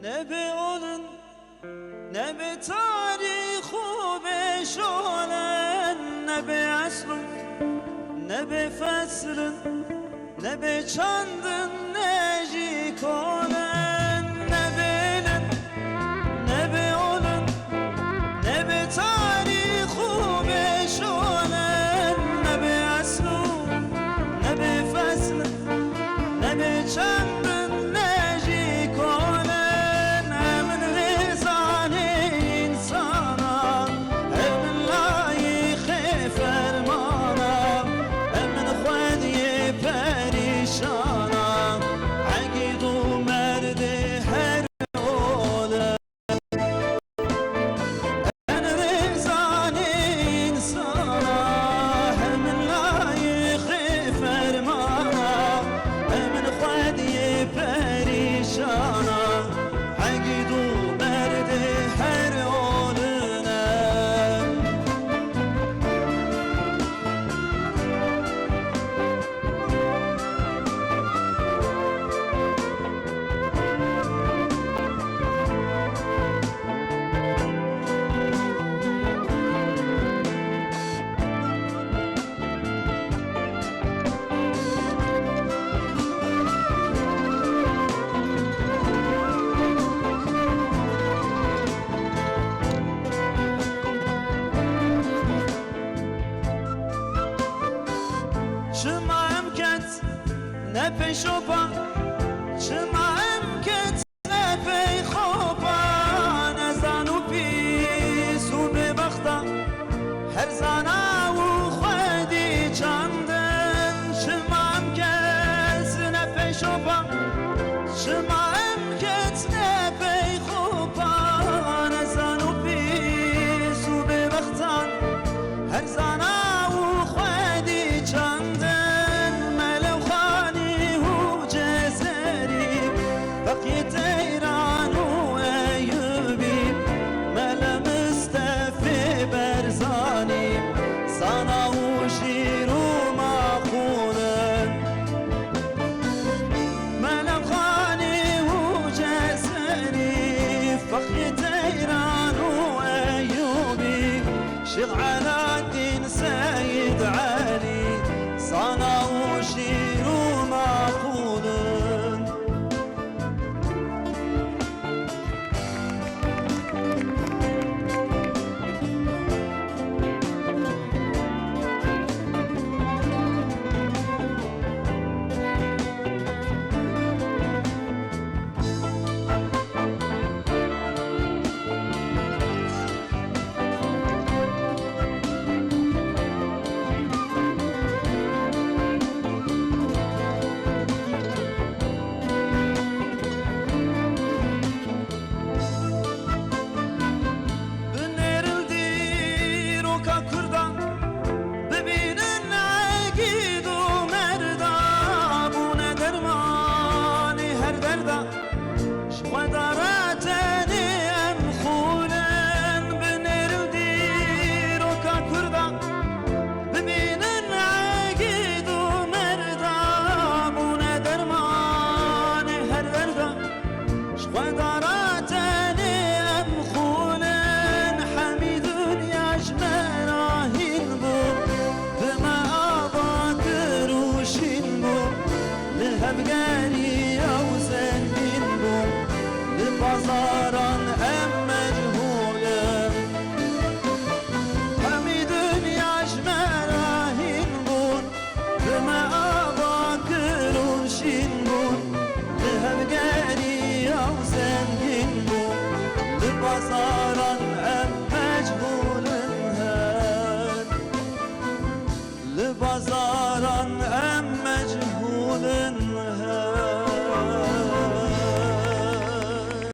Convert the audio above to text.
نه به اولن نه به تاریخ و به شولن، نه به اصل نه به فصل نه به چندن نجی کنن، نه به علن نه به اولن نه به تاریخ و به شولن، نه به اصل نه به فصل نه به چندن نجی کنن. من رزان انسانا من لایق فرمانا، من خودی پریشانا عقید و مرد هر اوله. من رزان انسانا من لایق فرمانا، من خودی پریشانا عقید و مرد هر اوله. چما امکت نپی شوپا، چما امکت نپی خوپا، نزانو پیس و ببختا هر زانا و خودی چندن. چما امکت نپی شوپا، چما امکت نپی خوپا، نزانو پیس و ببختا هر زانا و خودی چندن. بقيت ايران وايوبي ملا مستفي برزاني صانا وشير وماخونا، ملا خاني وجسري بقيت ايران وايوبي شيخ علاء الدين سيد علي صانا وشير وماخونا. بقاري أو زنين بو لبازاران أم مجهولة، حمي دنيا جمراهين بون بما أباكر وشين بون. لبقاري أو زنين بو لبازاران أم مجهولة، لبازاران